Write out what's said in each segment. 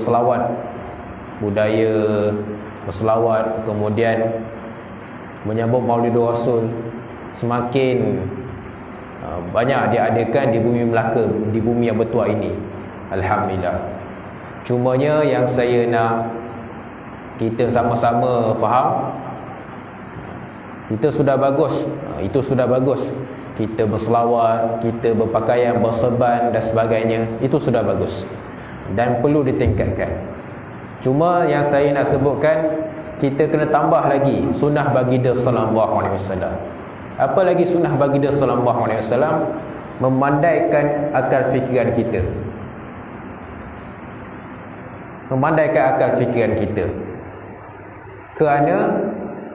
selawat, budaya berselawat, kemudian menyambut Maulidul Rasul semakin banyak diadakan di bumi Melaka, di bumi yang bertuah ini. Alhamdulillah. Cumanya yang saya nak kita sama-sama faham, kita sudah bagus, itu sudah bagus. Kita berselawat, kita berpakaian berserban dan sebagainya, itu sudah bagus dan perlu ditingkatkan. Cuma yang saya nak sebutkan, kita kena tambah lagi sunnah baginda sallallahu alaihi wasallam. Apa lagi sunnah baginda sallallahu alaihi wasallam? Memandaikan akal fikiran kita. Memandaikan akal fikiran kita. Kerana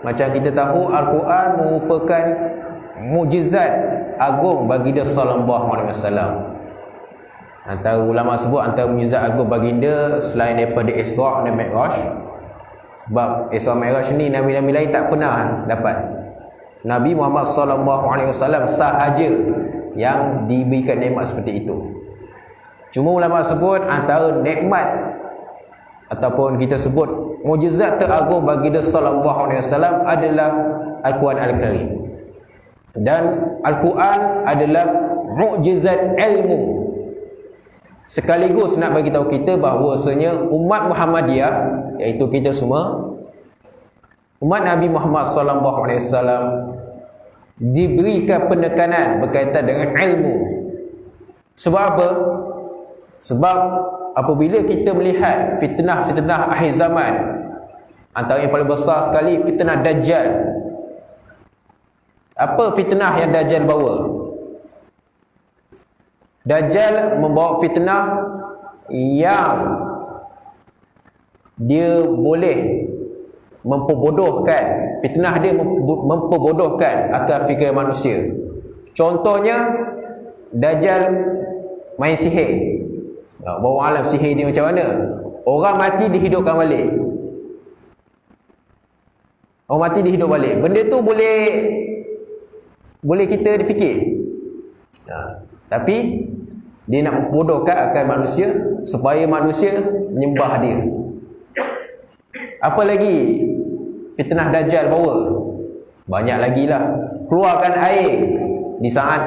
macam kita tahu, Al-Quran merupakan mukjizat agung baginda sallallahu alaihi wasallam. Antara ulama sebut antara mukjizat agung baginda selain daripada Isra' dan Mi'raj. Sebab Isra' Mi'raj ni nabi-nabi lain tak pernah dapat. Nabi Muhammad sallallahu alaihi wasallam sahaja yang diberikan nikmat seperti itu. Cuma ulama sebut antara nikmat ataupun kita sebut mukjizat teragung baginda sallallahu alaihi wasallam adalah Al-Quran Al-Karim. Dan Al-Quran adalah mukjizat ilmu. Sekaligus nak bagi tahu kita bahawasanya umat Muhammadiyah, iaitu kita semua, umat Nabi Muhammad sallallahu alaihi wasallam, diberikan penekanan berkaitan dengan ilmu. Sebab apa? Sebab apabila kita melihat fitnah-fitnah akhir zaman, antara yang paling besar sekali fitnah Dajjal. Apa fitnah yang Dajjal bawa? Dajjal membawa fitnah yang dia boleh memperbodohkan, fitnah dia memperbodohkan akal fikir manusia. Contohnya, Dajjal main sihir. Bawa alam sihir ni macam mana? Orang mati dihidupkan balik. Orang mati dihidup balik. Benda tu boleh kita fikir. Tapi dia nak membodohkan akal manusia supaya manusia menyembah dia. Apa lagi fitnah Dajjal bawa? Banyak lagi lah. Keluarkan air di saat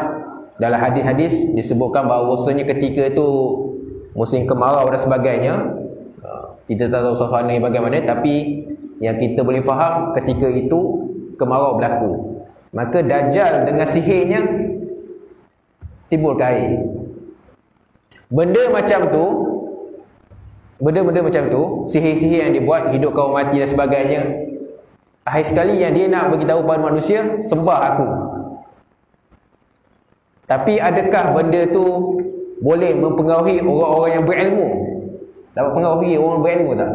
dalam hadis-hadis disebutkan bahawasanya ketika itu musim kemarau dan sebagainya. Kita tak tahu suasana bagaimana, tapi yang kita boleh faham ketika itu kemarau berlaku. Maka Dajjal dengan sihirnya timbulkan air. Benda macam tu, sihir-sihir yang dibuat, hidupkan orang mati dan sebagainya, akhir sekali yang dia nak beritahu pada manusia, sembah aku. Tapi adakah benda tu boleh mempengaruhi orang-orang yang berilmu? Dapat pengaruhi orang berilmu tak?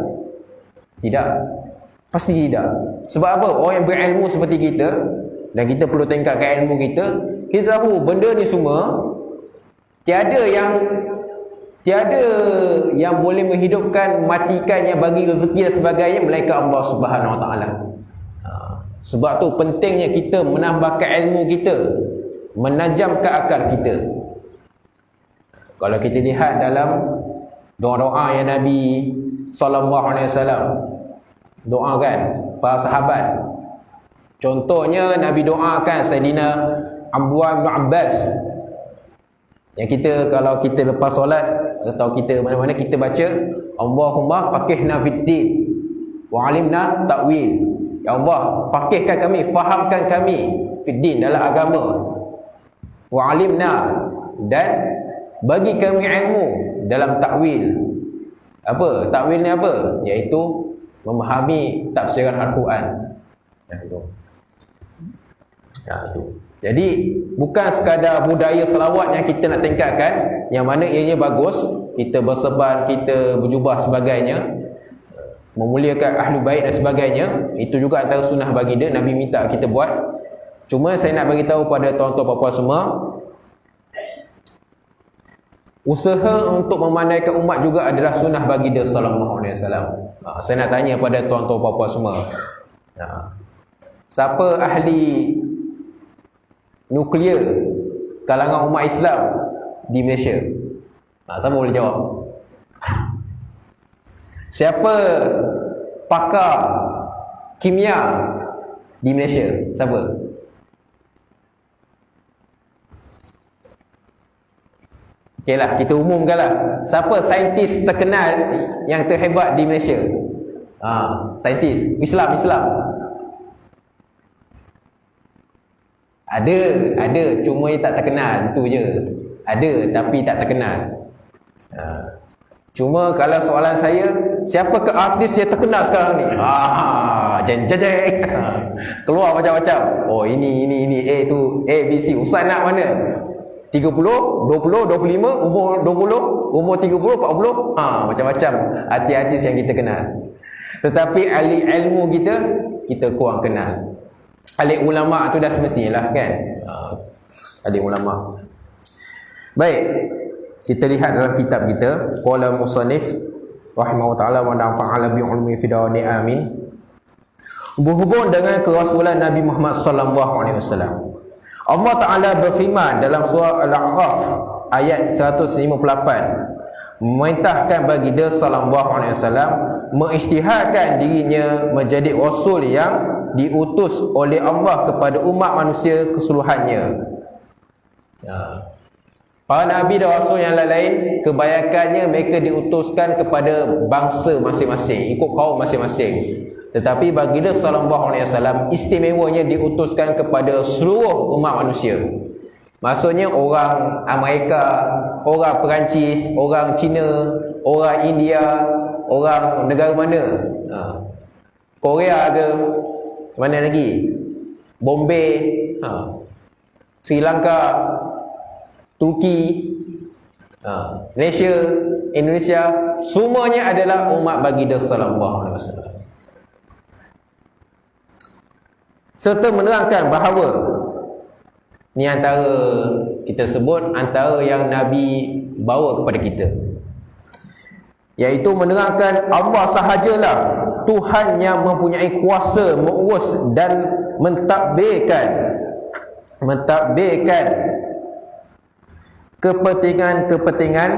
Tidak. Pasti tidak. Sebab apa? Orang yang berilmu seperti kita, dan kita perlu tingkatkan ilmu kita, kita tahu benda ni semua tiada yang boleh menghidupkan, matikan, yang bagi rezeki dan sebagainya melainkan Allah Subhanahu Wa Taala. Sebab tu pentingnya kita menambahkan ilmu kita, menajamkan akal kita. Kalau kita lihat dalam doa-doa yang Nabi sallallahu alaihi wasallam doakan para sahabat. Contohnya Nabi doakan Sayyidina Abdullah bin Abbas. Yang kita kalau kita lepas solat atau kita mana-mana kita baca Allahumma faqihna fiddin wa alimna ta'wil. Ya Allah, faqihkan kami, fahamkan kami fiddin, dalam agama. Wa alimna, dan bagi kami ilmu dalam ta'wil. Apa? Ta'wil ni apa? Iaitu memahami tafsiran Al-Quran. Itu. Jadi bukan sekadar budaya selawat yang kita nak tingkatkan, yang mana ianya bagus, kita berserban, kita berjubah sebagainya, memuliakan ahli bait dan sebagainya, itu juga antara sunnah baginda, Nabi minta kita buat. Cuma saya nak bagi tahu pada tuan-tuan puan-puan semua, usaha untuk memandaikan umat juga adalah sunnah baginda sallallahu alaihi wasallam. Saya nak tanya pada tuan-tuan puan-puan semua, siapa ahli nuklear kalangan umat Islam di Malaysia? Siapa boleh jawab? Siapa pakar kimia di Malaysia? Siapa? Okeylah, kita umumkanlah. Siapa saintis terkenal yang terhebat di Malaysia? Saintis Islam. Ada, cuma tak terkenal, itu je. Ada tapi tak terkenal. Cuma kalau soalan saya, siapa ke artis yang terkenal sekarang ni? Jeng. Keluar macam-macam. Oh, ini A tu A B C. Ustaz nak mana? 30, 20, 25, umur 20, umur 30, 40. Macam-macam artis-artis yang kita kenal. Tetapi ahli ilmu kita kurang kenal. Ahli ulama tu dah semestilah kan. Ahli ulama. Baik, kita lihat dalam kitab kita, qala musannif rahimahullah taala wa nafa'ala bi ulumi fi dawani amin. Berhubung dengan kerasulan Nabi Muhammad sallallahu alaihi wasallam, Allah Ta'ala berfirman dalam surah Al-A'raf ayat 158, memerintahkan bagi dia sallallahu alaihi wasallam mengisytiharkan dirinya menjadi rasul yang diutus oleh Allah kepada umat manusia keseluruhannya. Para nabi dan rasul yang lain, kebanyakannya mereka diutuskan kepada bangsa masing-masing, ikut kaum masing-masing. Tetapi baginda sallallahu alaihi wasallam istimewanya diutuskan kepada seluruh umat manusia. Maksudnya orang Amerika, orang Perancis, orang Cina, orang India, orang negara mana? Korea ke? Mana lagi? Bombay, Sri Lanka, Turki, Malaysia, Indonesia, semuanya adalah umat baginda sallallahu alaihi wasallam. Serta menerangkan bahawa ni antara kita sebut antara yang Nabi bawa kepada kita, iaitu menerangkan Allah sahajalah Tuhan yang mempunyai kuasa mengurus dan mentadbirkan kepentingan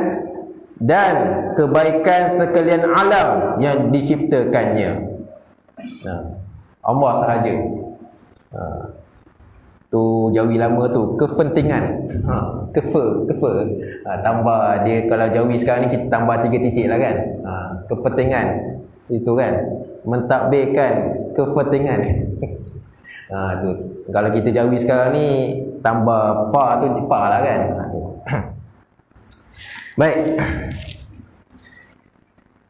dan kebaikan sekalian alam yang diciptakannya. Allah sahaja. Tu Jawi lama tu, kepentingan. Tambah dia, kalau Jawi sekarang ni kita tambah 3 titik lah kan. Kepentingan itu kan, mentadbirkan kepentingan. Tu kalau kita Jawi sekarang ni tambah fa tu pa lah kan. Baik.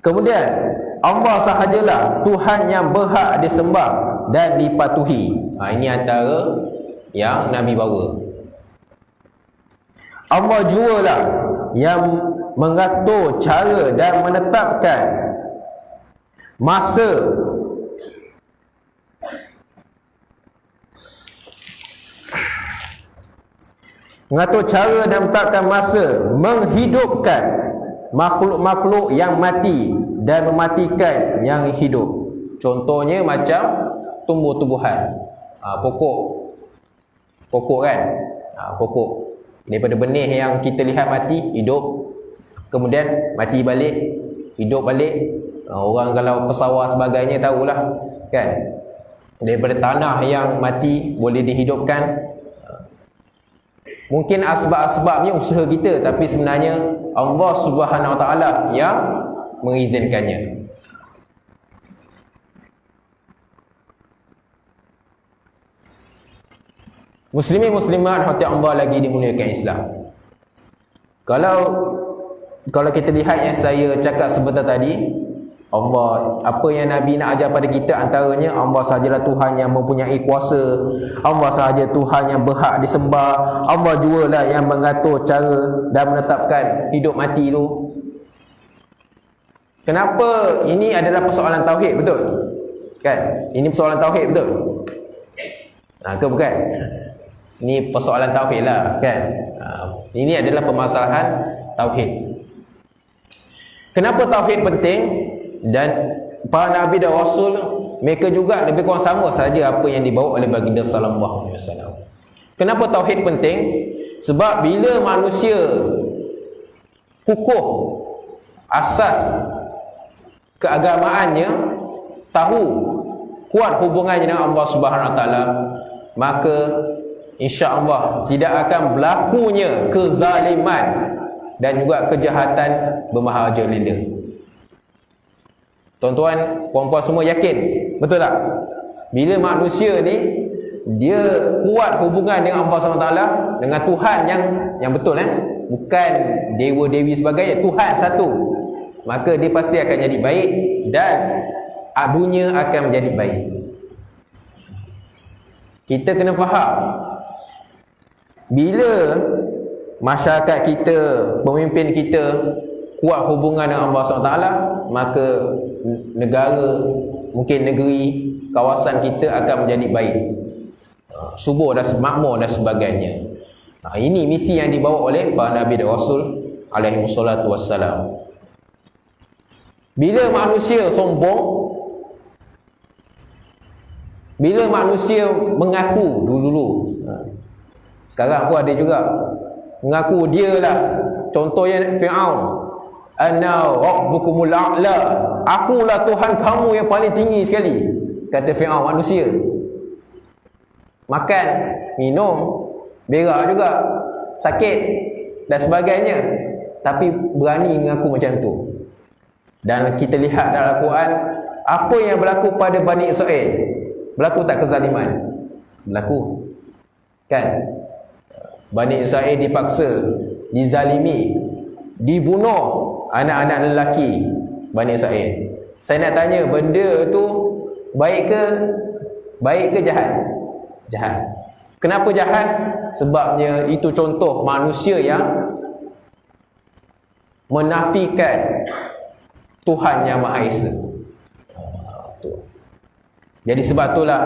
Kemudian Allah sahajalah Tuhan yang berhak disembah dan dipatuhi. Ini antara yang Nabi bawa. Allah jualah yang mengatur cara dan menetapkan masa menghidupkan makhluk-makhluk yang mati dan mematikan yang hidup. Contohnya macam tumbuh-tumbuhan, pokok kan, pokok daripada benih yang kita lihat mati, hidup, kemudian mati balik, hidup balik. Orang kalau pesawah sebagainya tahulah kan, daripada tanah yang mati boleh dihidupkan. Mungkin asbab-asbabnya usaha kita, tapi sebenarnya Allah Subhanahu Wa Taala yang mengizinkannya. Muslimin muslimat hati Allah lagi dimuliakan Islam. Kalau kita lihat yang saya cakap sebentar tadi, Allah, apa yang Nabi nak ajar pada kita antaranya Allah sahajalah Tuhan yang mempunyai kuasa, Allah sahaja Tuhan yang berhak disembah, Allah jualah yang mengatur cara dan menetapkan hidup mati itu. Kenapa ini adalah persoalan tauhid, betul? Kan? Ini persoalan tauhid, betul? Ke bukan? Ini persoalan tauhid lah kan. Ini adalah permasalahan tauhid. Kenapa tauhid penting? Dan para nabi dan rasul mereka juga lebih kurang sama saja apa yang dibawa oleh baginda sallallahu alaihi wasallam. Kenapa tauhid penting? Sebab bila manusia kukuh asas keagamaannya, tahu kuat hubungannya dengan Allah Subhanahu Wa Taala, maka insya-Allah tidak akan berlakunya kezaliman dan juga kejahatan bermerajalela. Tuan-tuan, puan-puan semua yakin? Betul tak? Bila manusia ni dia kuat hubungan dengan Allah SWT, dengan Tuhan yang betul, bukan dewa-dewi sebagainya, Tuhan satu, maka dia pasti akan jadi baik dan dunia akan menjadi baik. Kita kena faham, bila masyarakat kita, pemimpin kita kuat hubungan dengan Allah SWT, maka negara, mungkin negeri, kawasan kita akan menjadi baik, subur dan makmur dan sebagainya. Ini misi yang dibawa oleh para Nabi dan Rasul alaihi wassalatu wassalam. Bila manusia sombong, bila manusia mengaku dulu, sekarang pun ada juga mengaku dia lah, contohnya Fir'aun, ana rabbukumul a'la, akulah Tuhan kamu yang paling tinggi sekali, kata Fir'aun manusia. Makan, minum, berak juga, sakit dan sebagainya, tapi berani mengaku macam tu. Dan kita lihat dalam Al-Quran, apa yang berlaku pada Bani Israel, berlaku tak kezaliman? Berlaku, kan? Bani Israel dipaksa, dizalimi, dibunuh anak-anak lelaki Bani Israel. Saya nak tanya, benda tu baik ke jahat? Jahat. Kenapa jahat? Sebabnya itu contoh manusia yang menafikan Tuhan Yang Maha Esa. Jadi sebab itulah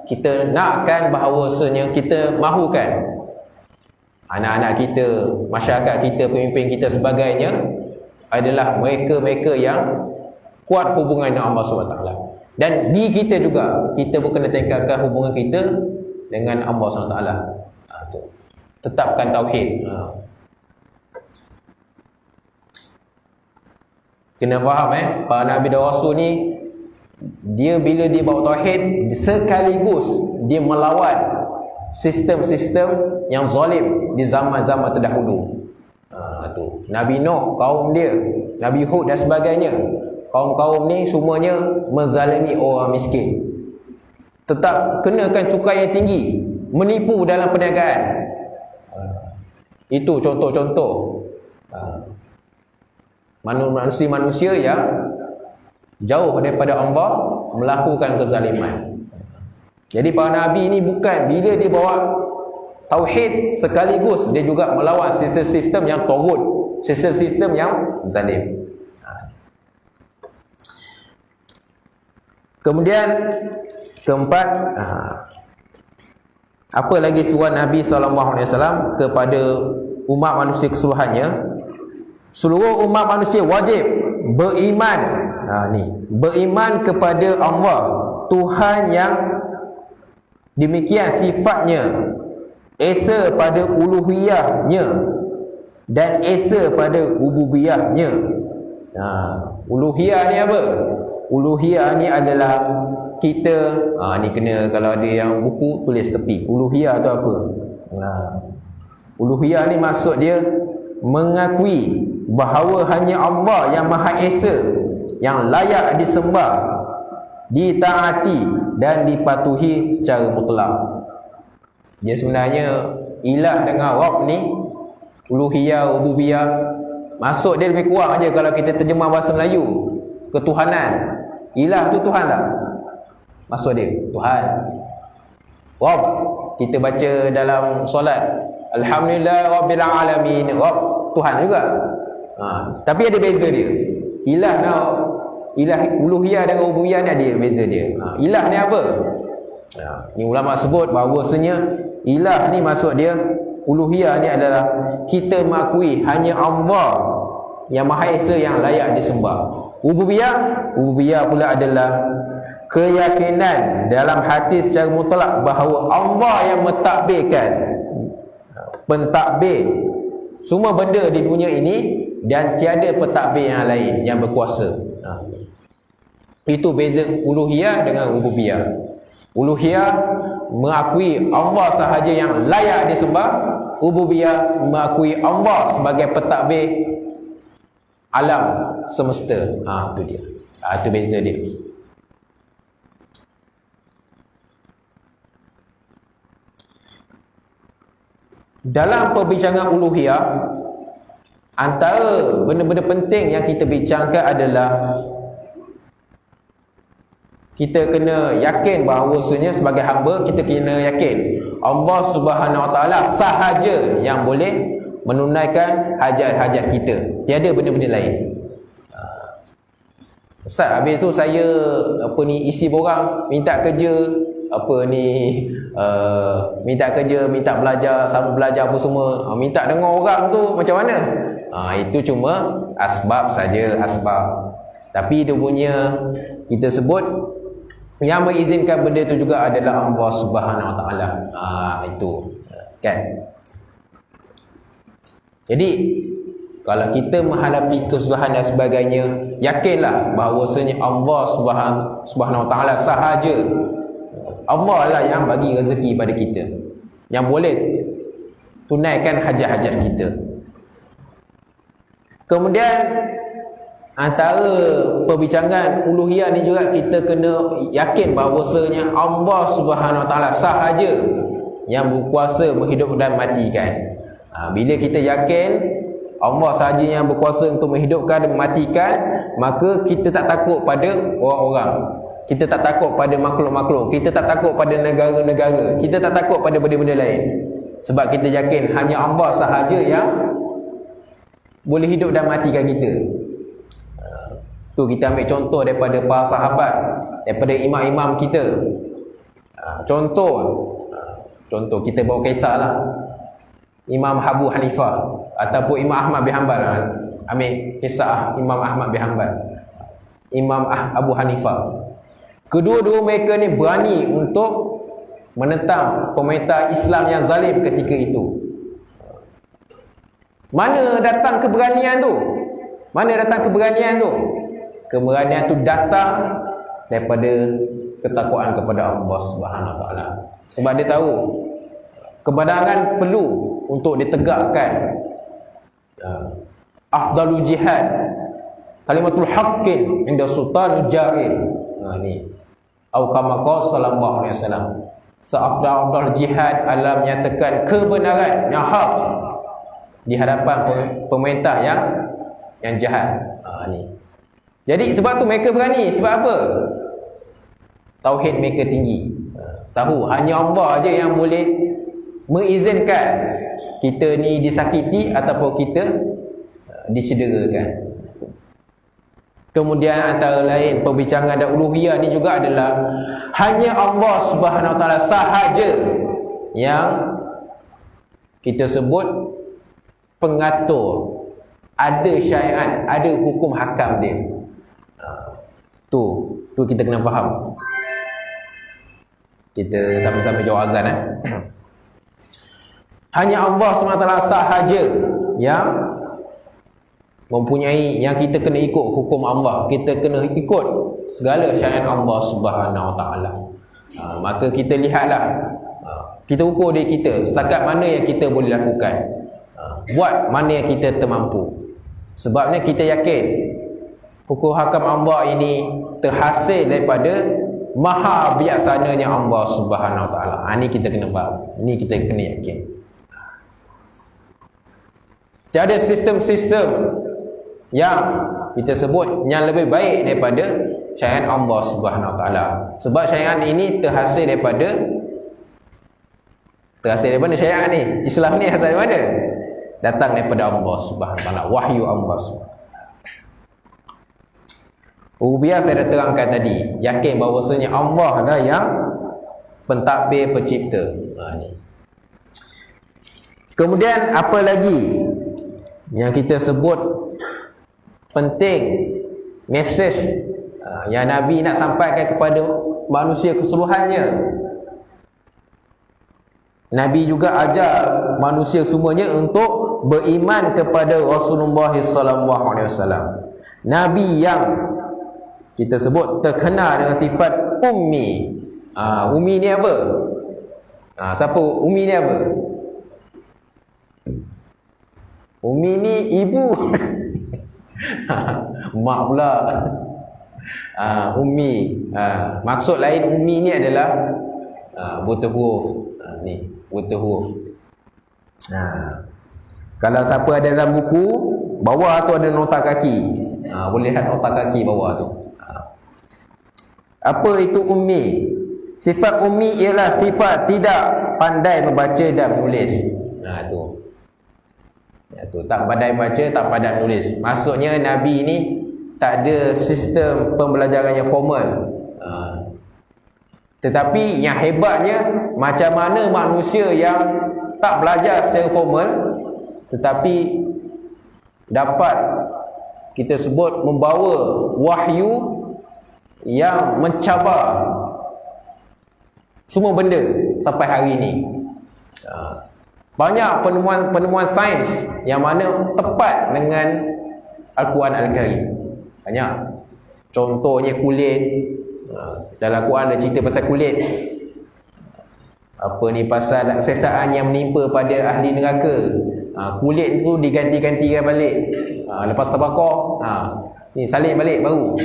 kita nakkan bahawasanya, kita mahukan anak-anak kita, masyarakat kita, pemimpin kita sebagainya adalah mereka-mereka yang kuat hubungan dengan Allah SWT. Dan di kita juga, kita pun kena tingkatkan hubungan kita dengan Allah SWT. Tetapkan tauhid. Kena faham para Nabi dan Rasul ni, dia bila dia bawa tauhid, sekaligus dia melawan sistem-sistem yang zalim di zaman-zaman terdahulu. Nabi Nuh, kaum dia, Nabi Hud dan sebagainya, kaum-kaum ni semuanya menzalimi orang miskin, tetap kenakan cukai yang tinggi, menipu dalam perniagaan. Itu contoh-contoh manusia-manusia yang jauh daripada Allah, melakukan kezaliman. Jadi para Nabi ni bukan, bila dia bawa tauhid, sekaligus dia juga melawan sistem-sistem yang taghut, sistem-sistem yang zalim. Kemudian keempat, apa lagi suruhan Nabi SAW kepada umat manusia keseluruhannya? Seluruh umat manusia wajib beriman, beriman kepada Allah, Tuhan yang demikian sifatnya, esa pada uluhiyahnya dan esa pada ububiyahnya. Uluhiyah ni apa? Uluhiyah ni adalah kita, ni kena, kalau ada yang buku tulis tepi, uluhiyah tu apa? Uluhiyah ni maksud dia mengakui bahawa hanya Allah yang Maha Esa yang layak disembah, ditaati dan dipatuhi secara mutlak. Dia sebenarnya ilah dengan Rabb ni, uluhiyah, ububiyah, maksud dia lebih kurang aja kalau kita terjemah bahasa Melayu, ketuhanan. Ilah tu Tuhan tak? Maksud dia Tuhan. Rabb, kita baca dalam solat, Alhamdulillah Rabbil Alamin, Rabb Tuhan juga. Tapi ada beza dia. Ilah uluhiyah dengan ubudiyah ni ada beza dia. Ilah ni apa? Ni ulama sebut bahawasanya ilah ni maksud dia, uluhiyah ni adalah kita mengakui hanya Allah yang Maha Esa yang layak disembah. Ubudiyah pula adalah keyakinan dalam hati secara mutlak bahawa Allah yang pentadbir semua benda di dunia ini dan tiada pentadbir yang lain yang berkuasa. Itu beza uluhiyah dengan rububiyah. Uluhiyah mengakui Allah sahaja yang layak disembah. Rububiyah mengakui Allah sebagai pentadbir alam semesta. Itu dia. Itu beza dia. Dalam perbincangan uluhiyah, antara benda-benda penting yang kita bincangkan adalah kita kena yakin bahawasanya sebagai hamba, kita kena yakin Allah Subhanahu Wa Taala sahaja yang boleh menunaikan hajat-hajat kita. Tiada benda-benda lain. Ustaz, habis tu saya isi borang, minta kerja, minta kerja, minta belajar, sama belajar apa semua, minta dengar orang tu macam mana? Itu cuma asbab saja, asbab. Tapi dia punya, kita sebut yang mengizinkan benda tu juga adalah Allah Subhanahu Wa Taala. Itu kan. Jadi kalau kita menghadapi kesusahan dan sebagainya, yakinlah bahawasanya Allah Subhanahu Wa Taala sahaja, Allah lah yang bagi rezeki pada kita, yang boleh tunaikan hajat-hajat kita. Kemudian antara perbincangan uluhiyah ni juga kita kena yakin bahawasanya Allah Subhanahu Wa Taala sahaja yang berkuasa menghidupkan dan matikan. Bila kita yakin Allah sahaja yang berkuasa untuk menghidupkan dan mematikan, maka kita tak takut pada orang-orang, kita tak takut pada makhluk-makhluk, kita tak takut pada negara-negara, kita tak takut pada benda-benda lain. Sebab kita yakin hanya Allah sahaja yang boleh hidup dan matikan kita. Tu kita ambil contoh daripada para sahabat, daripada imam-imam kita. Contoh kita bawa kisahlah Imam Abu Hanifah ataupun Imam Ahmad bin Hanbal. Ambil kisah Imam Ahmad bin Hanbal, Imam Abu Hanifah. Kedua-dua mereka ni berani untuk menentang pemerintah Islam yang zalim ketika itu. Mana datang keberanian tu? Keberanian tu datang daripada ketakwaan kepada Allah Subhanahu Wa Taala. Sebab dia tahu kebenaran perlu untuk ditegakkan. Afdalul jihad kalimatul haqqin inda sultanul jahil. Ni atau kama qala sallallahu alaihi wasallam, seafdal jihad adalah menyatakan kebenaran yang hak di hadapan pemerintah yang jahat. Ni. Jadi sebab tu mereka berani. Sebab apa? Tauhid mereka tinggi. Tahu hanya Allah aja yang boleh mengizinkan kita ni disakiti ataupun kita dicederakan. Kemudian antara lain perbincangan dan uluhiyah ni juga adalah hanya Allah Subhanahu Wa Taala sahaja yang kita sebut pengatur, ada syariat, ada hukum hakam dia. Tu kita kena faham. Kita sama-sama jawab azan. Hanya Allah SWT sahaja yang mempunyai, yang kita kena ikut hukum Allah, kita kena ikut segala syariat Allah Subhanahu Wa Taala. Maka kita lihatlah, kita ukur diri kita setakat mana yang kita boleh lakukan, buat mana yang kita termampu. Sebabnya kita yakin hukum hakam Allah ini terhasil daripada maha bijaksananya Allah Subhanahu Wa Taala. Ini kita kena faham, ini kita kena yakin. Tiada sistem-sistem yang kita sebut yang lebih baik daripada syariat Allah Subhanahu Wa Taala. Sebab syariat ini terhasil daripada syariat ni. Islam ni asal dari mana? Datang daripada Allah Subhanahu Wa Taala, wahyu Allah Subhanahu. Biar saya dah terangkan tadi, yakin bahawasanya Allah dah yang pentadbir, pencipta. Ni. Kemudian apa lagi yang kita sebut penting, mesej yang Nabi nak sampaikan kepada manusia keseluruhannya. Nabi juga ajar manusia semuanya untuk beriman kepada Rasulullah sallallahu alaihi wasallam. Nabi yang kita sebut terkenal dengan sifat ummi. Ummi ni apa? Siapa ummi ni apa? Ummi ni ibu. Mak pula. Ummi. Maksud lain ummi ni adalah buta huruf. Ni buta huruf. Kalau siapa ada dalam buku, bawah tu ada nota kaki. Boleh lihat nota kaki bawah tu. Apa itu ummi? Sifat ummi ialah sifat tidak pandai membaca dan menulis. Tu tak pandai baca, tak pandai menulis. Maksudnya Nabi ni tak ada sistem pembelajaran yang formal. Tetapi yang hebatnya, macam mana manusia yang tak belajar secara formal tetapi dapat kita sebut membawa wahyu yang mencabar semua benda sampai hari ini. Banyak penemuan sains yang mana tepat dengan Al-Quran Al-Karim. Banyak. Contohnya kulit. Dalam Al-Quran ada cerita pasal kulit. Apa ni, pasal kesesaan yang menimpa pada ahli neraka. Kulit tu diganti-gantikan balik. Lepas terbakar, ni salin balik baru.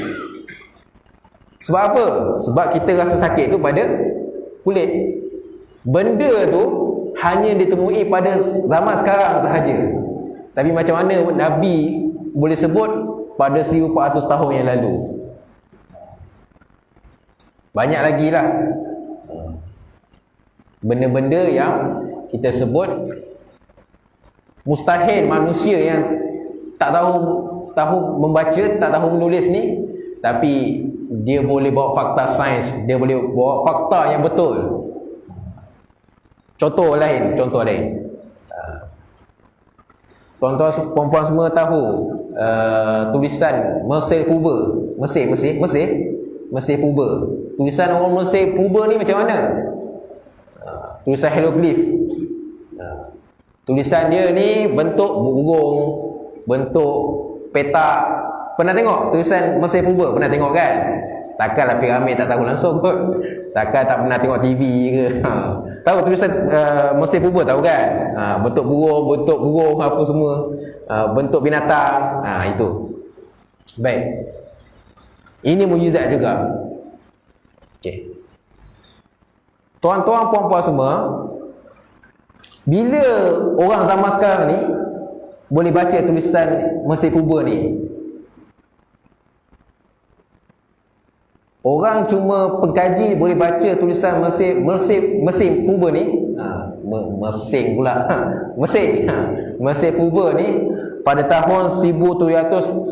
Sebab apa? Sebab kita rasa sakit tu pada kulit. Benda tu hanya ditemui pada zaman sekarang sahaja. Tapi macam mana Nabi boleh sebut pada 1400 tahun yang lalu? Banyak lagi lah benda-benda yang kita sebut mustahil manusia yang tak tahu membaca, tak tahu menulis ni, tapi dia boleh bawa fakta sains, dia boleh bawa fakta yang betul. Contoh lain. Tuan-tuan perempuan semua tahu tulisan Mesir Purba. Mesir Purba. Tulisan orang Mesir Purba ni macam mana? Tulisan hieroglif. Tulisan dia ni bentuk burung, bentuk petak. Pernah tengok tulisan Mesir Purba? Pernah tengok kan? Takkanlah piramid tak tahu langsung kot. Takkan tak pernah tengok TV ke? Tahu tulisan Mesir Purba, tahu kan? Bentuk burung apa semua, bentuk binatang. Itu. Baik. Ini mukjizat juga. Okey. Tuan-tuan puan-puan semua, bila orang zaman sekarang ni boleh baca tulisan Mesir Purba ni, orang cuma pengkaji boleh baca tulisan Mesir Purba ni, Mesir Purba ni pada tahun 1799.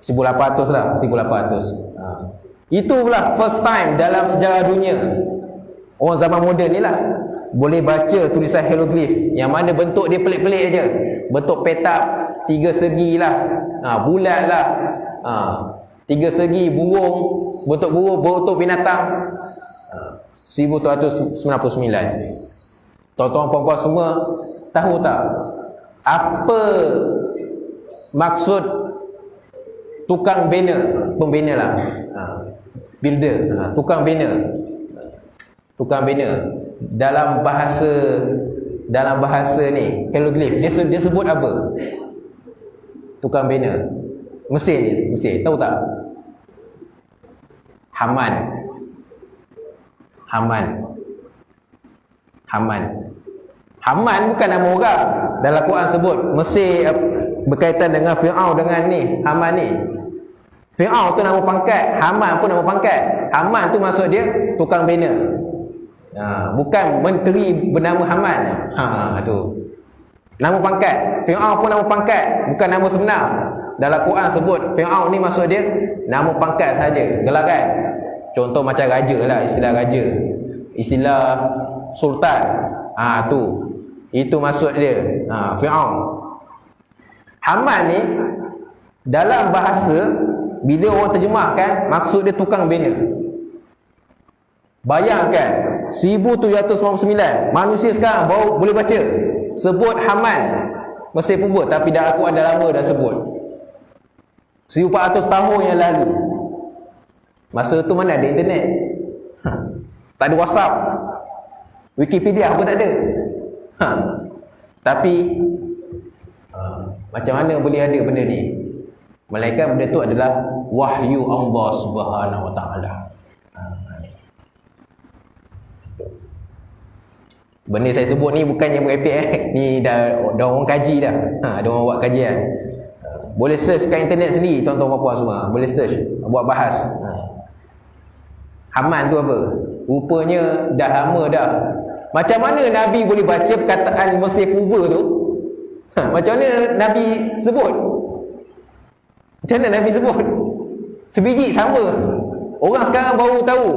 1800 lah, 1800. Itu pula first time dalam sejarah dunia orang zaman moden ni lah boleh baca tulisan hieroglif, yang mana bentuk dia pelik-pelik aja. Bentuk petak 3 segi lah, bulat lah, 3 segi, burung, bentuk burung, bentuk binatang. 1799. Tuan-tuan puan-puan semua tahu tak apa maksud tukang bina, pembina lah, builder, tukang bina dalam bahasa ni hieroglif dia sebut apa? Tukang bina Mesir ni, Mesir, tahu tak? Haman bukan nama orang. Dalam Quran sebut Mesir berkaitan dengan Fir'aun, dengan ni Haman ni. Fir'aun tu nama pangkat, Haman pun nama pangkat. Haman tu maksud dia tukang bina. Bukan menteri bernama Haman. Tu nama pangkat. Fir'aun pun nama pangkat, bukan nama sebenar. Dalam Quran sebut Fir'aun ni maksud dia nama pangkat saja, gelaran. Contoh macam raja lah, istilah raja, istilah sultan. Itu maksud dia. Fir'aun. Haman ni dalam bahasa, bila orang terjemahkan, maksud dia tukang bina. Bayangkan 1799, manusia sekarang baru boleh baca sebut Haman Mesir Purba, tapi dalam Al-Quran dah lama dah sebut. 1400 tahun yang lalu. Masa tu mana ada internet? Tak ada WhatsApp, Wikipedia pun tak ada. Tapi macam mana boleh ada benda ni? Melainkan benda tu adalah wahyu Allah Subhanahu Wa Taala. Benda saya sebut ni bukannya merepek ni dah orang kaji dah. Ada orang buat kajian. Boleh search kat internet sendiri tuan-tuan puan-puan semua. Boleh search, buat bahas. Haman tu apa? Rupanya dah lama dah. Macam mana Nabi boleh baca perkataan Mesir Purba tu? Macam mana Nabi sebut? Macam mana Nabi sebut? Sebiji sama. Orang sekarang baru tahu.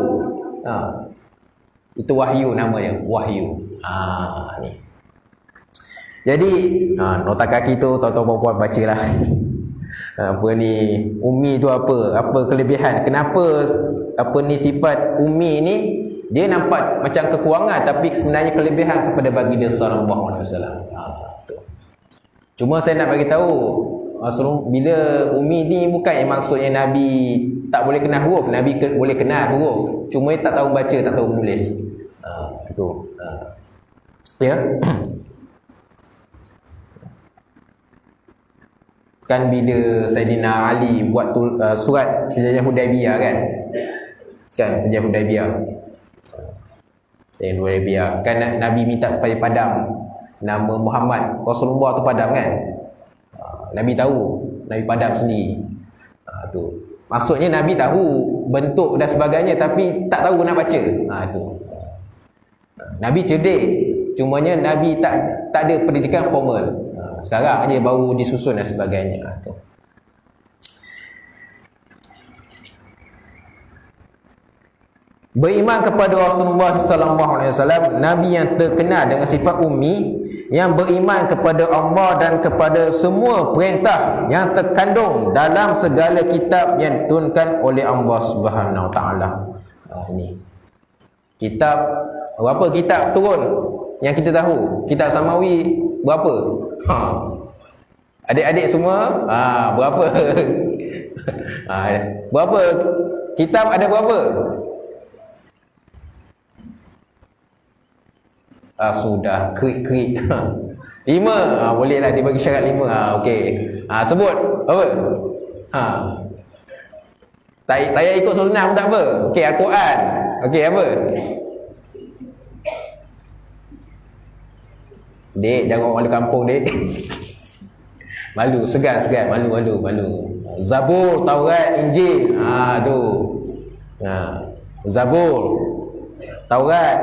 Itu wahyu namanya, wahyu. Ni. Jadi nota kaki tu tuan-tuan puan-puan bacalah. Apa ni ummi tu apa kelebihan, kenapa ni sifat ummi ni dia nampak macam kekurangan tapi sebenarnya kelebihan kepada baginda sallallahu alaihi wasallam. Cuma saya nak bagi tahu bila ummi ni bukan yang maksudnya Nabi tak boleh kenal huruf. Nabi boleh kenal huruf, cuma dia tak tahu baca, tak tahu menulis. Itu ya. Kan bila Saidina Ali buat surat perjanjian Hudaibiyah kan perjanjian Hudaibiyah kan Nabi minta supaya padam nama Muhammad, Rasulullah tu padam kan. Nabi tahu, Nabi padam sendiri. Tu maksudnya Nabi tahu bentuk dan sebagainya tapi tak tahu nak baca. Tu Nabi cerdik, cumanya Nabi tak ada pendidikan formal. Sekarang je baru disusun dan sebagainya. Beriman kepada Rasulullah sallallahu alaihi wasallam, Nabi yang terkenal dengan sifat ummi, yang beriman kepada Allah dan kepada semua perintah yang terkandung dalam segala kitab yang diturunkan oleh Allah Subhanahu Wa Taala. Ini kitab, berapa kitab turun yang kita tahu? Kitab Samawi berapa? Adik-adik semua berapa? Berapa kitab ada berapa? Sudah krik-krik 5. Bolehlah dia bagi syarat 5. Okey. Sebut apa? Tak payah ikut sunnah pun tak apa. Okey, Al-Quran. Okey, apa? Dek, jangan orang malu kampung, dek. Malu, segan, malu. Zabur, Taurat, Injil. Tu. Zabur, Taurat,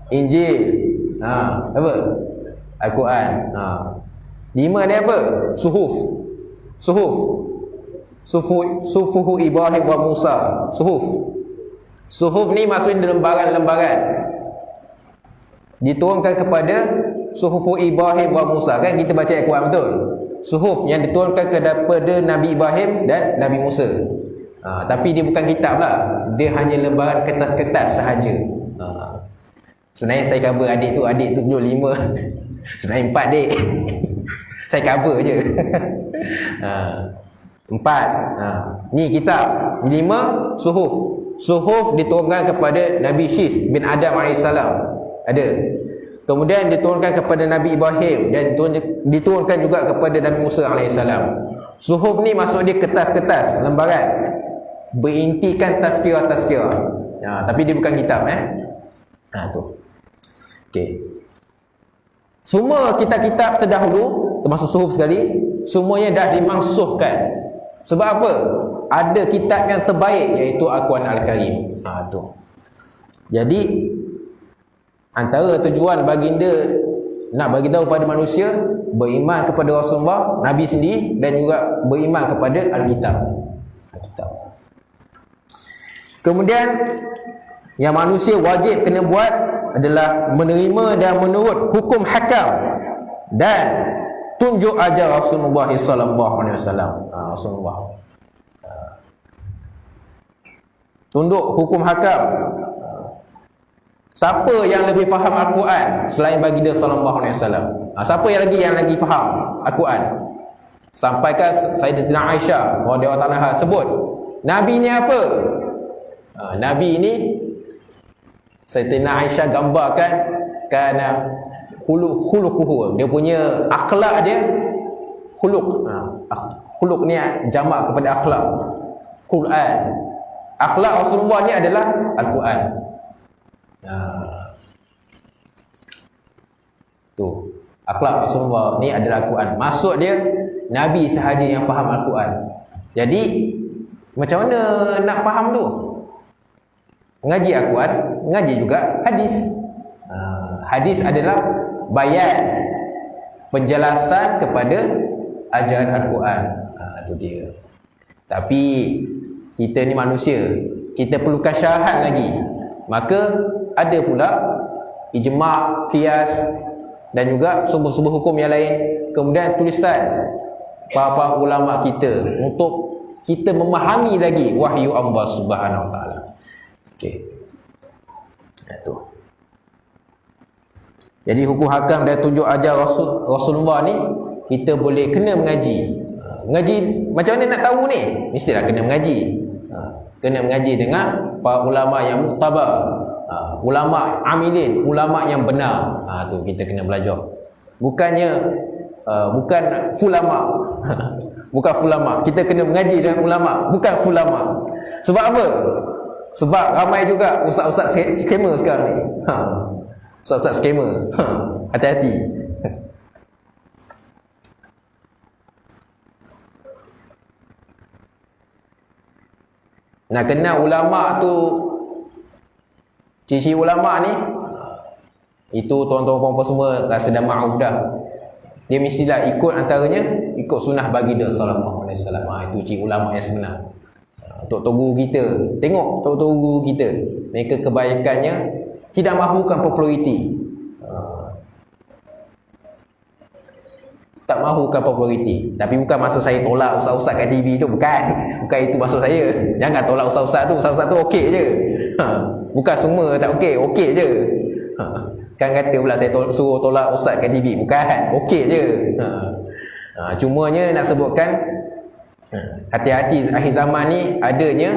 Injil. Apa? Al-Quran. 5 ni apa? Suhuf. Sufuhu Ibrahim wa Musa. Suhuf ni maksudnya lembaran-lembaran. Diturunkan kepada suhufu Ibrahim wa Musa. Kan kita baca Al-Quran betul? Suhuf yang diturunkan kepada Nabi Ibrahim dan Nabi Musa. Tapi dia bukan kitab lah. Dia hanya lembaran kertas-kertas sahaja. Sebenarnya saya cover adik tu tunjuk 5. Sebenarnya 4, dek. Saya cover je. 4. Ni kitab. 5 suhuf. Suhuf diturunkan kepada Nabi Syis bin Adam AS. Ada. Kemudian diturunkan kepada Nabi Ibrahim dan diturunkan juga kepada Nabi Musa AS. Suhuf ni maksud dia kertas-kertas, lembaran, berintikan tazkirah. Tapi dia bukan kitab. Tu. Okey. Semua kitab-kitab terdahulu, termasuk suhuf sekali, semuanya dah dimansuhkan. Sebab apa? Ada kitab yang terbaik, iaitu Al-Quran Al-Karim. Tu. Jadi antara tujuan baginda nak bagi tahu pada manusia, beriman kepada Rasulullah, Nabi sendiri, dan juga beriman kepada Alkitab. Kemudian yang manusia wajib kena buat adalah menerima dan menurut hukum hakam dan tunjuk ajar Rasulullah sallallahu alaihi wasallam. Rasulullah tunduk hukum hakam. Siapa yang lebih faham Al-Quran selain baginda sallallahu alaihi wasallam? Siapa yang lagi faham Al-Quran? Sampaikan Sayyidatina Aisyah radhiyallahu anha sebut, Nabi ni apa? Nabi ini Sayyidatina Aisyah gambarkan kerana khuluquhu, dia punya akhlak dia khuluq. Khuluq ni jamak kepada akhlak. Quran. Akhlak Rasulullah ni adalah Al-Quran. Tu. Akhlak Rasulullah ni adalah Al-Quran. Maksud dia Nabi sahaja yang faham Al-Quran. Jadi macam mana nak faham tu? Ngaji Al-Quran, ngaji juga hadis. Hadis adalah bayan, penjelasan kepada ajaran Al-Quran. Itu dia. Tapi kita ni manusia, kita perlukan syarahan lagi. Maka ada pula ijma', qiyas dan juga sumber-sumber hukum yang lain. Kemudian tulisan para ulama kita untuk kita memahami lagi wahyu Allah Subhanahu Wa Taala. Okey. Itu. Jadi hukum hakam dan tunjuk ajar Rasulullah ni kita boleh kena mengaji. Mengaji macam mana nak tahu ni? Mestilah kena mengaji. Kena mengaji dengan para ulama yang muktabar, ulama amilin, ulama yang benar. Tu kita kena belajar. Bukannya bukan fulama. Bukan fulama. Kita kena mengaji dengan ulama, bukan fulama. Sebab apa? Sebab ramai juga ustaz-ustaz skamer sekarang ni. Ustaz-ustaz skamer. Hati-hati. Nak kenal ulama tu, ciri ulama ni, itu tuan-tuan puan-puan semua rasa dah ma'ruf dah. Dia mestilah ikut antaranya, ikut sunnah baginda sallallahu alaihi wasallam. Itu ciri ulama yang sebenar. Tok-tok guru kita, tengok tok-tok guru kita, mereka kebaikannya tidak mahukan populariti. Tak mahukan populariti. Tapi bukan maksud saya tolak ustaz-ustaz kat TV tu, bukan. Bukan itu maksud saya. Jangan tolak ustaz-ustaz tu. Ustaz-ustaz tu okey je. Bukan semua tak okey, okey je. Kan kata pula saya suruh tolak ustaz kat TV, bukan. Okey je. Cumanya nak sebutkan hati-hati akhir zaman ni adanya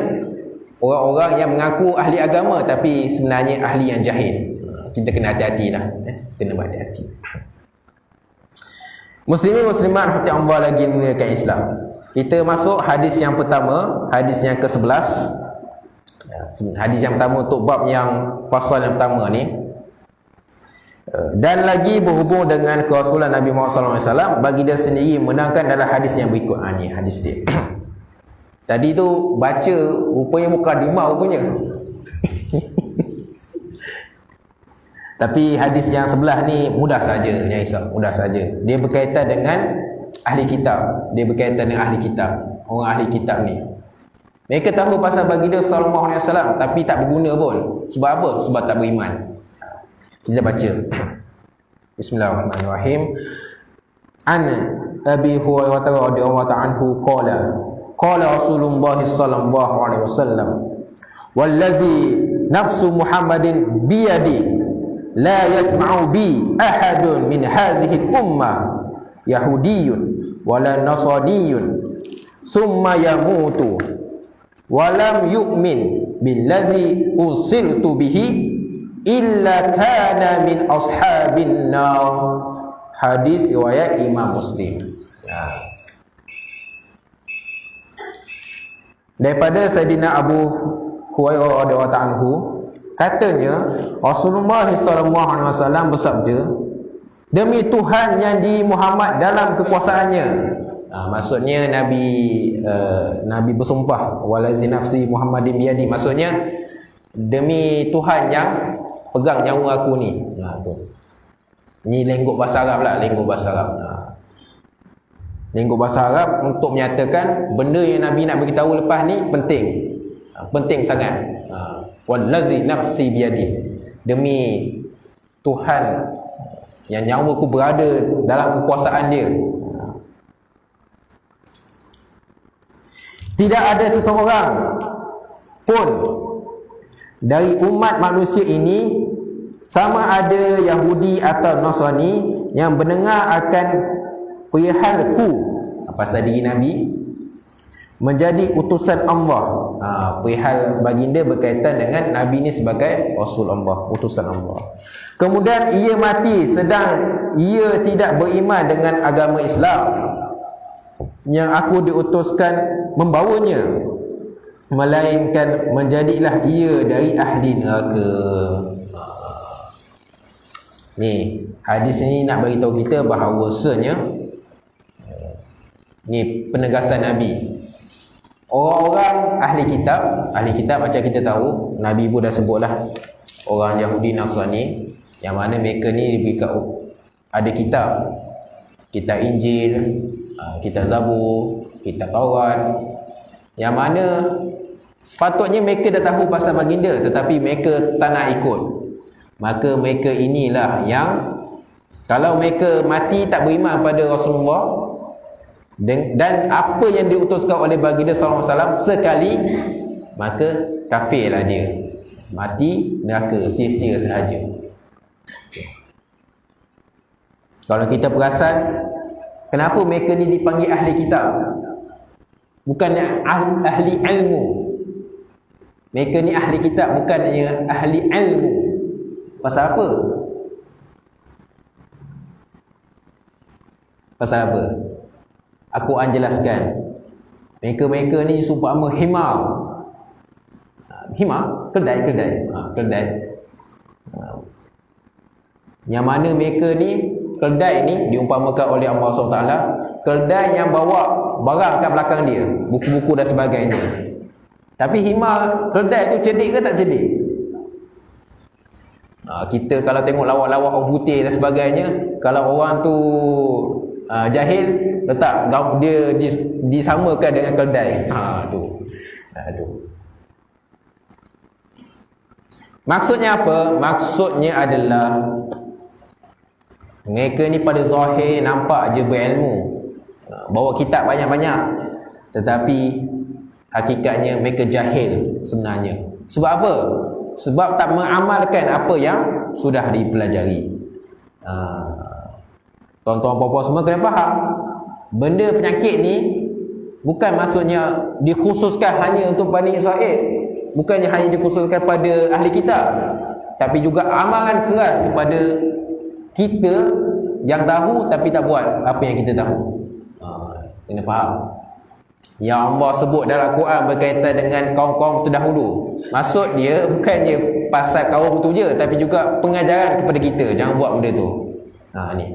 orang-orang yang mengaku ahli agama tapi sebenarnya ahli yang jahil. Kita kena hati-hati lah. Kena berhati-hati. Muslimin muslimat hati Allah lagi memuliakan Islam. Kita masuk hadis yang pertama, hadis yang ke-11. Hadis yang pertama untuk bab yang fasal yang pertama ni. Dan lagi berhubung dengan kerasulan Nabi Muhammad SAW, bagi dia sendiri menangkan dalam hadis yang berikut. Ni hadis dia. Tadi tu baca rupanya mukadimah rupanya. Tapi hadis yang sebelah ni mudah saja, ya Isa, mudah saja. Dia berkaitan dengan ahli kitab. Dia berkaitan dengan ahli kitab. Orang ahli kitab ni. Mereka tahu pasal baginda sallallahu alaihi wasallam tapi tak berguna pun. Sebab apa? Sebab tak beriman. Kita baca. Bismillahirrahmanirrahim. An Abi Hurairah radhiyallahu anhu qala Rasulullah sallallahu alaihi wasallam wallazi nafsu Muhammadin biyadi la yasma'u bi ahadun min hadhihi al-ummah yahudiyyun wala nasraniyyun thumma yamutu wa lam yu'min billazi ursiltu bihi illa kana min ashabin nar. Hadis riwayat Imam Muslim. Daripada Sayyidina Abu Hurairah radhiyallahu anhu, katanya Rasulullah SAW bersabda, demi Tuhan yang di Muhammad dalam kekuasaannya. Maksudnya Nabi bersumpah, walazi nafsi Muhammadin biyadi. Maksudnya demi Tuhan yang pegang nyawa aku ni. Tu. Ni lenggok bahasa Arab lah, lenggok bahasa Arab. Lenggok bahasa Arab untuk menyatakan benda yang Nabi nak beritahu lepas ni penting. Penting sangat. Wallazi nafsi biyadi, demi Tuhan yang nyawaku berada dalam kekuasaan dia. Tidak ada seseorang pun dari umat manusia ini, sama ada Yahudi atau Nasrani, yang mendengar akan perihalku pasal diri Nabi, menjadi utusan Allah. Perihal baginda berkaitan dengan Nabi ni sebagai Rasul Allah, utusan Allah. Kemudian ia mati sedang ia tidak beriman dengan agama Islam yang aku diutuskan membawanya, melainkan menjadilah ia dari ahli neraka. Ni hadis ni nak bagi tahu kita bahawasanya ni penegasan Nabi. Orang-orang ahli kitab macam kita tahu, Nabi pun dah sebutlah orang Yahudi Nasrani yang mana mereka ni diberikan ada kitab Injil, kitab Zabur, kitab Taurat, yang mana sepatutnya mereka dah tahu pasal baginda tetapi mereka tak nak ikut. Maka mereka inilah yang kalau mereka mati tak beriman pada Rasulullah dan apa yang diutuskan oleh baginda sallallahu alaihi wasallam sekali, maka kafirlah dia, mati neraka, sia-sia sahaja. Kalau kita perasan, kenapa mereka ni dipanggil ahli kitab, bukannya ahli ilmu? Mereka ni ahli kitab, bukannya ahli ilmu. Pasal apa? Pasal apa? Aku akan jelaskan. Mereka ni seumpama himar. Himar? Keldai. Yang mana mereka ni, keldai ni diumpamakan oleh Allah SWT, keldai yang bawa barang kat belakang dia, buku-buku dan sebagainya. Tapi himar, keldai tu cerdik ke tak cerdik? Kita kalau tengok lawak-lawak orang putih dan sebagainya, kalau orang tu jahil, letak dia disamakan dengan keldai. Tu. Maksudnya apa? Maksudnya adalah mereka ni pada zahir nampak je berilmu, bawa kitab banyak-banyak, tetapi hakikatnya mereka jahil sebenarnya. Sebab apa? Sebab tak mengamalkan apa yang sudah dipelajari. Tuan-tuan puan-puan semua kena faham, benda penyakit ni bukan maksudnya dikhususkan hanya untuk Bani Israel, bukannya hanya dikhususkan pada ahli kitab, tapi juga amalan keras kepada kita yang tahu tapi tak buat apa yang kita tahu. Kena faham. Yang Allah sebut dalam Quran berkaitan dengan kaum-kaum terdahulu, maksud dia bukannya pasal kaum tu je, tapi juga pengajaran kepada kita, jangan buat benda tu. Ni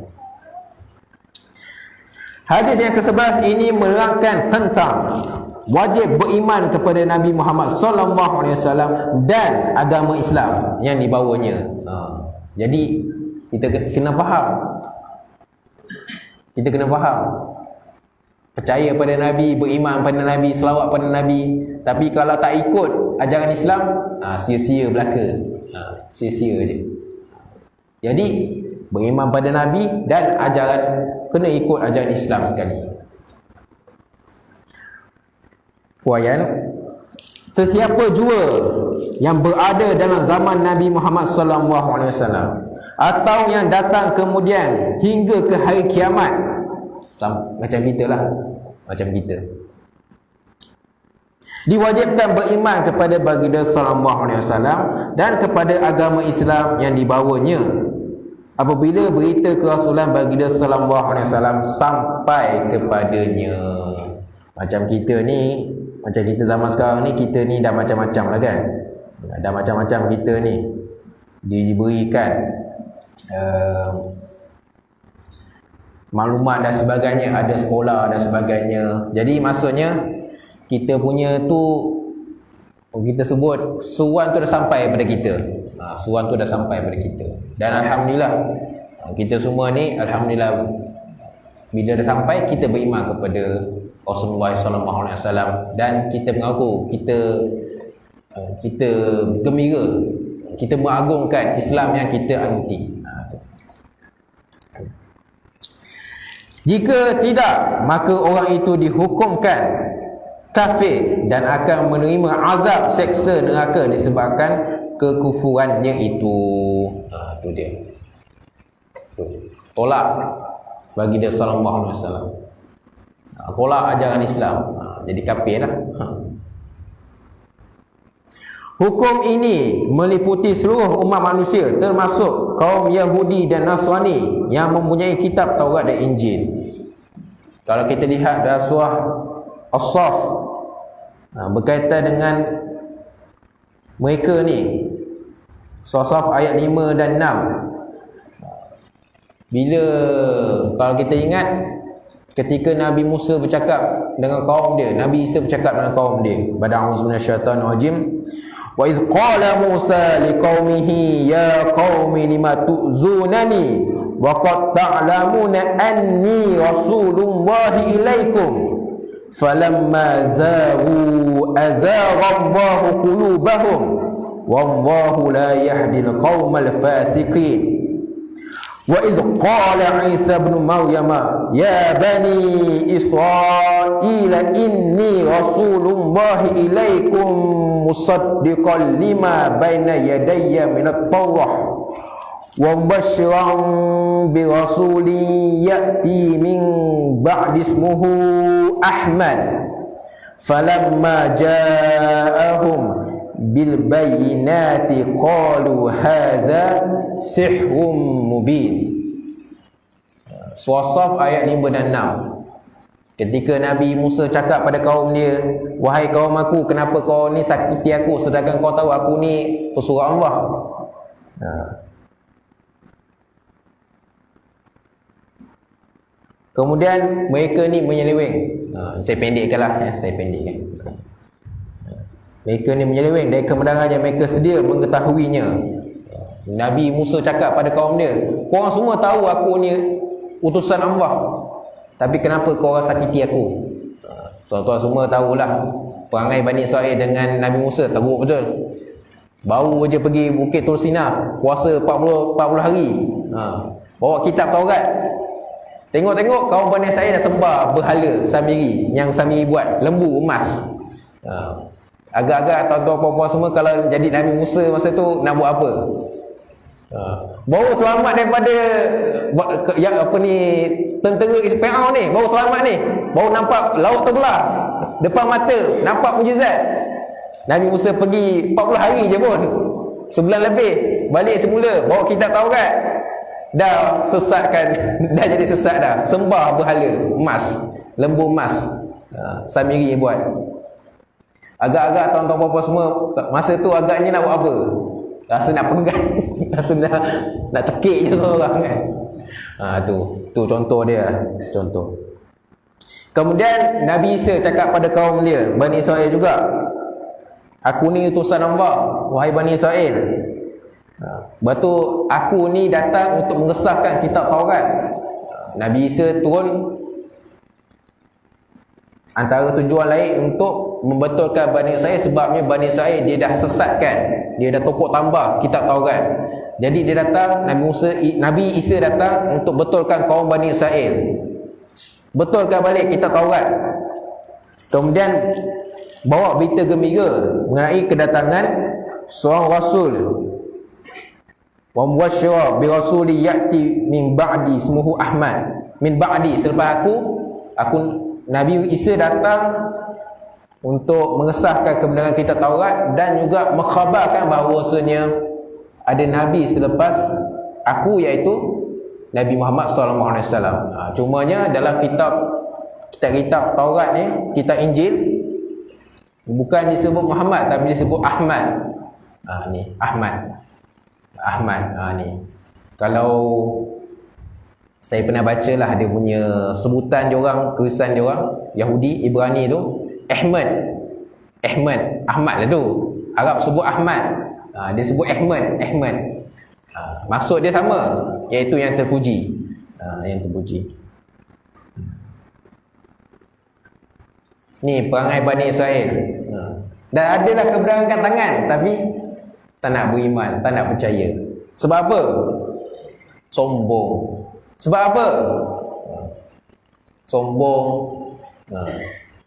hadis yang ke-11 ini menerangkan tentang wajib beriman kepada Nabi Muhammad sallallahu alaihi wasallam dan agama Islam yang dibawanya. Jadi kita kena faham. Kita kena faham. Percaya pada Nabi, beriman pada Nabi, selawat pada Nabi, tapi kalau tak ikut ajaran Islam, sia-sia belaka. Sia-sia je. Jadi beriman pada Nabi dan ajaran, kena ikut ajaran Islam sekali. Puayan, sesiapa jua yang berada dalam zaman Nabi Muhammad sallallahu alaihi wasallam atau yang datang kemudian hingga ke hari kiamat, macam kita lah, macam kita, diwajibkan beriman kepada baginda sallallahu alaihi wasallam dan kepada agama Islam yang dibawanya apabila berita kerasulan baginda sallallahu alaihi wasallam sampai kepadanya. Macam kita ni, macam kita zaman sekarang ni, kita ni dah macam-macam lah kan. Dah macam-macam kita ni, diberikan maklumat dan sebagainya, ada sekolah dan sebagainya. Jadi maksudnya kita punya tu, kita sebut suruhan tu dah sampai pada kita. Suruhan tu dah sampai pada kita. Dan alhamdulillah, kita semua ni alhamdulillah, bila dah sampai, kita beriman kepada Rasulullah sallallahu alaihi wasallam dan kita mengaku, kita gembira, kita mengagungkan Islam yang kita anuti. Jika tidak, maka orang itu dihukumkan kafir dan akan menerima azab seksa neraka disebabkan kekufurannya itu. Tu dia. Tu. Tolak bagi dia sallallahu alaihi wasallam. Kolak ajaran Islam, jadi kafir lah. Hukum ini meliputi seluruh umat manusia, termasuk kaum Yahudi dan Nasrani yang mempunyai kitab Taurat dan Injil. Kalau kita lihat dalam surah As-Saff, berkaitan dengan mereka ni, surah As-Saff ayat 5 dan 6. Bila, kalau kita ingat, ketika Nabi Musa bercakap dengan kaum dia, Nabi Isa bercakap dengan kaum dia, Bada'udzu minasyaitanir rajim. Wa idh qala Musa liqaumihi ya qaumi lima tu'zunani wa qad ta'lamuna anni rasulullahi ilaikum falamma zaghu azagha Allahu qulubahum wallahu la yahdil qaumal fasiqin. Wa idh qala Isa ibn Maryam ya bani Israila inni rasulullahi ilaikum musaddiqan lima baina yadayya minat Taurah wa mubasyshiran bi rasulin ya'ti min ba'di ismuhu Ahmad falamma ja'ahum bil bayyinati qalu hadza sihrun mubin. Surah As-Saff ayat 5 dan 6. Ketika Nabi Musa cakap pada kaum dia, wahai kaum aku, kenapa kau ni sakiti aku sedangkan kau tahu aku ni pesuruh Allah? Kemudian mereka ni menyeleweng. Saya pendekkanlah, saya pendekkan. Mereka ni menyeleweng dari kebenaran yang mereka sedia mengetahuinya. Nabi Musa cakap pada kaum dia, korang semua tahu aku ni utusan Allah, tapi kenapa korang sakiti aku? Tuan-tuan semua tahulah perangai Bani Israel dengan Nabi Musa, teruk betul. Baru je pergi Bukit Tur Sina, puasa 40 hari, bawa kitab Taurat. Tengok-tengok kaum Bani Israel dah sembah berhala Samiri, yang Samiri buat, lembu emas. Agak-agak tuan-tuan puan-puan semua, kalau jadi Nabi Musa masa tu nak buat apa? Baru selamat daripada yang apa ni, tentera Fir'aun ni, baru selamat ni, baru nampak laut terbelah depan mata, nampak mukjizat. Nabi Musa pergi 40 hari je pun, sebulan lebih, balik semula, bawa kitab Taurat, dah sesatkan, dah jadi sesat dah, sembah berhala emas, lembu emas, Samiri buat. Agak-agak tuan-tuan puan-puan semua masa tu agaknya nak buat apa? Rasa nak pegang, rasa nak cekik je seorang kan. Tu contoh dia, contoh. Kemudian Nabi Isa cakap pada kaum dia, Bani Israel juga, aku ni utusan Allah, wahai Bani Israel. Betul, aku ni datang untuk mengesahkan kitab Taurat. Nabi Isa turun antara tujuan lain untuk membetulkan Bani Israel, sebabnya Bani Israel dia dah sesatkan, dia dah tokok tambah kitab Taurat. Jadi dia datang, Nabi Isa datang untuk betulkan kaum Bani Israel, betulkan balik kitab Taurat. Kemudian bawa berita gembira mengenai kedatangan seorang rasul, wa mubasysyiran bi rasulin ya'ti min ba'di ismuhu Ahmad. Min ba'di, selepas aku Nabi Isa datang untuk mengesahkan kebenaran kitab Taurat dan juga mengkhabarkan bahawasanya ada Nabi selepas aku, iaitu Nabi Muhammad SAW. Cumanya dalam kitab Taurat ni, kitab Injil, bukan disebut Muhammad tapi disebut Ahmad. Ni Ahmad. Ni. Kalau saya pernah baca lah, dia punya sebutan diorang, tulisan diorang Yahudi Ibrani tu Ahmad lah tu. Arab sebut Ahmad, dia sebut Ahmad. Maksud dia sama, iaitu yang terpuji. Ni perangai Bani Israel. Dan adalah kebenaran kat tangan, tapi tak nak beriman, tak nak percaya. Sebab apa? Sombong. Sebab apa? Sombong.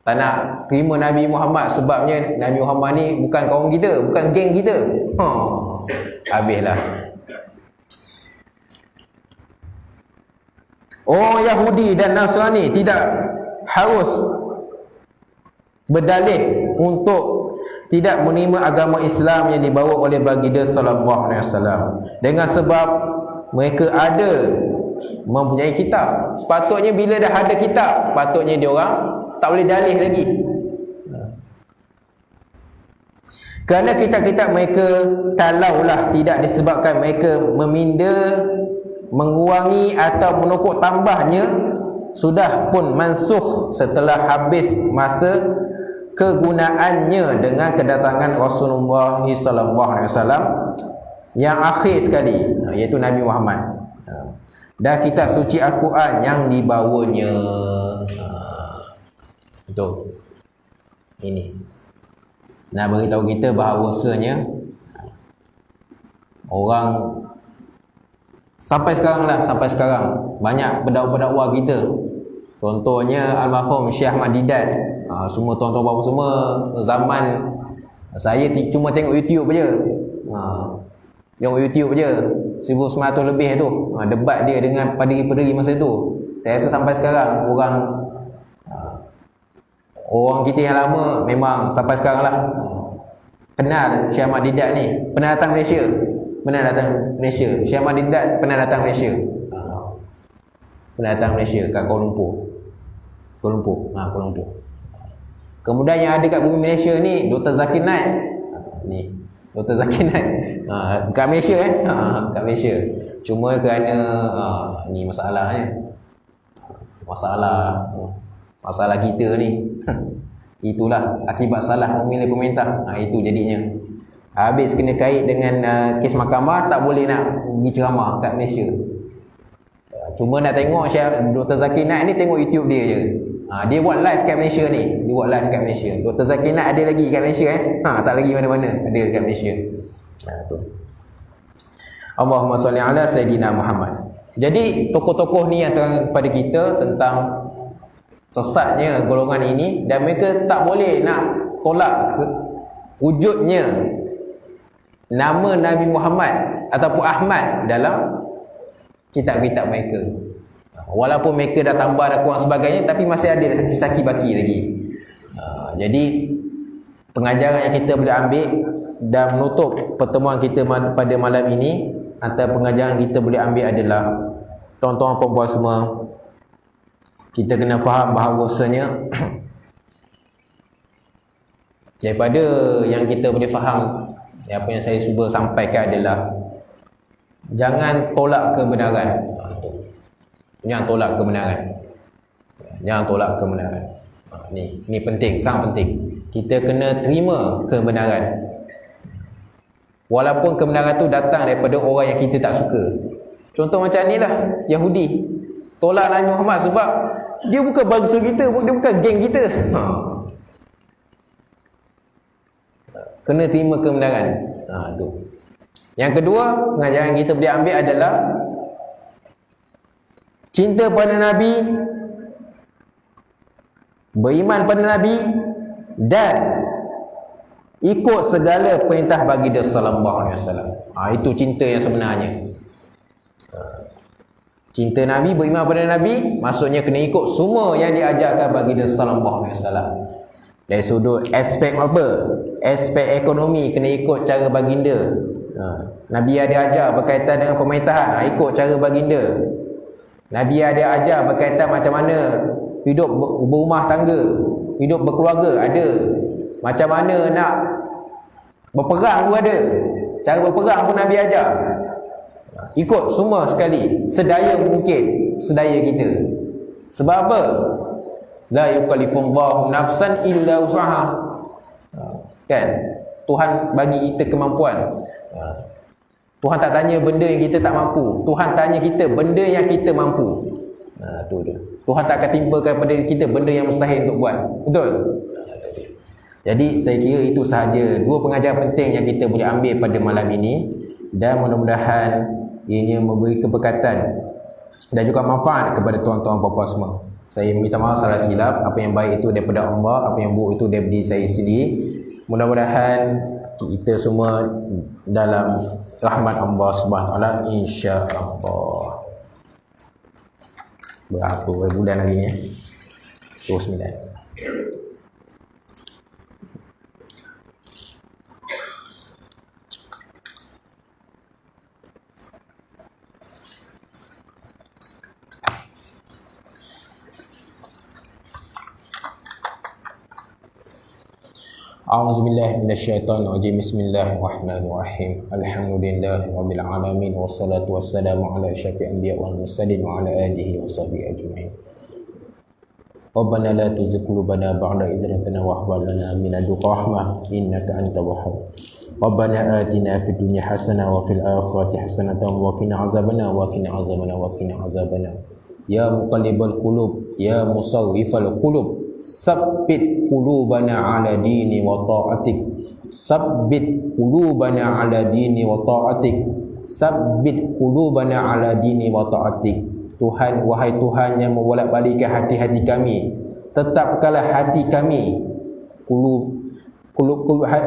Tak nak terima Nabi Muhammad, sebabnya Nabi Muhammad ni bukan kaum kita, bukan geng kita. Habislah. Orang Yahudi dan Nasrani tidak harus berdalih untuk tidak menerima agama Islam yang dibawa oleh baginda sallallahu alaihi wasallam, dengan sebab mereka ada mempunyai kitab. Sepatutnya bila dah ada kitab, patutnya dia orang tak boleh dalih lagi. Kerana kitab-kitab mereka, kalaulah tidak disebabkan mereka meminda, mengurangi atau menukuk tambahnya, sudah pun mansuh setelah habis masa kegunaannya dengan kedatangan Rasulullah SAW yang akhir sekali, iaitu Nabi Muhammad, dan kitab suci Al-Quran yang dibawanya. Betul. Ini nak beritahu kita bahawasanya orang sampai sekarang banyak pendakwa-pendakwa kita, contohnya almarhum Syekh Ahmad Didat. Semua tuan-tuan bapa semua zaman saya cuma tengok YouTube je. Tengok YouTube je 1900 lebih tu, debat dia dengan padri-padri masa tu. Saya rasa sampai sekarang orang kita yang lama memang sampai sekarang lah kenal Syekh Ahmad Didat ni. Pernah datang Malaysia. Syekh Ahmad Didat pernah datang Malaysia. Pernah datang Malaysia kat Kuala Lumpur. Kemudian yang ada kat bumi Malaysia ni Dr. Zakir Naik. Ni Dr. Zakir Naik kat Malaysia kat Malaysia. Cuma kerana ni masalahnya, masalah kita ni itulah akibat salah memilih komentar. Itu jadinya habis kena kait dengan kes mahkamah, tak boleh nak pergi ceramah kat Malaysia. Cuma nak tengok Dr. Zakir Naik ni, tengok YouTube dia je. Dia buat live kat Malaysia ni. Dr. Zakir Naik ada lagi kat Malaysia tak lagi mana-mana, ada kat Malaysia. Tu. Allahumma salli ala Sayyidina Muhammad. Jadi tokoh-tokoh ni yang terang kepada kita tentang sesatnya golongan ini, dan mereka tak boleh nak tolak wujudnya nama Nabi Muhammad ataupun Ahmad dalam kitab-kitab mereka. Walaupun mereka dah tambah dah kurang sebagainya, tapi masih ada saki baki lagi. Jadi pengajaran yang kita boleh ambil dan menutup pertemuan kita pada malam ini, antara pengajaran kita boleh ambil adalah, tuan-tuan puan-puan semua, kita kena faham bahawasanya daripada yang kita boleh faham, apa yang saya cuba sampaikan adalah jangan tolak kebenaran. Jangan tolak kebenaran. Ni penting, sangat penting. Kita kena terima kebenaran. Walaupun kebenaran tu datang daripada orang yang kita tak suka. Contoh macam ni lah, Yahudi tolak Nabi Muhammad sebab dia bukan bangsa kita, dia bukan geng kita. Kena terima kebenaran. Tu. Yang kedua, pengajaran kita boleh ambil adalah cinta pada Nabi, beriman pada Nabi, dan ikut segala perintah baginda sallallahu alaihi wasallam. Itu cinta yang sebenarnya. Cinta Nabi, beriman pada Nabi, maksudnya kena ikut semua yang diajarkan baginda sallallahu alaihi wasallam. Dari sudut aspek apa? Aspek ekonomi, kena ikut cara baginda. Nabi ada ajar berkaitan dengan pemerintahan, ikut cara baginda. Nabi ada ajar berkaitan macam mana hidup berumah tangga, hidup berkeluarga, ada. Macam mana nak berperang pun ada. Cara berperang pun Nabi ajar. Ikut semua sekali, sedaya mungkin, sedaya kita. Sebab apa? La yukallifullahu nafsan illa usaha. Kan? Tuhan bagi kita kemampuan. Tuhan tak tanya benda yang kita tak mampu. Tuhan tanya kita benda yang kita mampu. Tu dia. Tuhan tak akan timpakan pada kita benda yang mustahil untuk buat. Betul? Jadi saya kira itu sahaja dua pengajaran penting yang kita boleh ambil pada malam ini, dan mudah-mudahan ianya memberi keberkatan dan juga manfaat kepada tuan-tuan puan-puan semua. Saya minta maaf salah silap. Apa yang baik itu daripada Allah, apa yang buruk itu daripada diri saya sendiri. Mudah-mudahan kita semua dalam rahmat Allah Subhanahu Wa Taala, insya-Allah. Berapa bulan lagi ni? 29. A'udzubillahi minasyaitonirrajim. Bismillahirrahmanirrahim. Alhamdulillahirabbil alamin wassalatu wassalamu ala asyrafil anbiya wal mursalin wa ala alihi wa sahbihi ajmain. Rabbana la tuzigh qulubana ba'da idh hadaytana wa hab lana min ladunka rahmah innaka antal wahhab. Rabbana atina fid dunya hasanah wa fil akhirati hasanah wa qina azabana wa qina azabana wa qina azabana. Ya muqallibal qulub ya musawwifal qulub sabbit qulubana ala dini wa ta'atik. Sabbit qulubana ala dini wa ta'atik. Sabbit qulubana ala dini wa ta'atik. Tuhan, wahai Tuhan yang membolak-balikkan hati-hati kami, tetapkanlah hati kami, qulub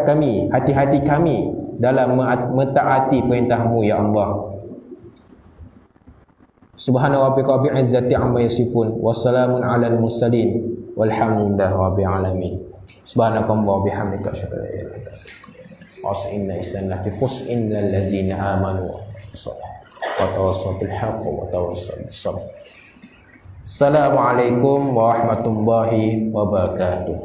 kami, hati-hati kami dalam mentaati perintah-Mu ya Allah. Subhana rabbika rabbil izzati amma yasifun wassalamun alal mursalin walhamdulillahi rabbil alamin. Subhanakallah bihamdika asyhadu an la ilaha illa anta astaghfiruka wa atubu ilaik. Innal ladzina amanu wa tawassaw bil haqqi wa tawassaw bis sabr. Assalamualaikum warahmatullahi wabarakatuh.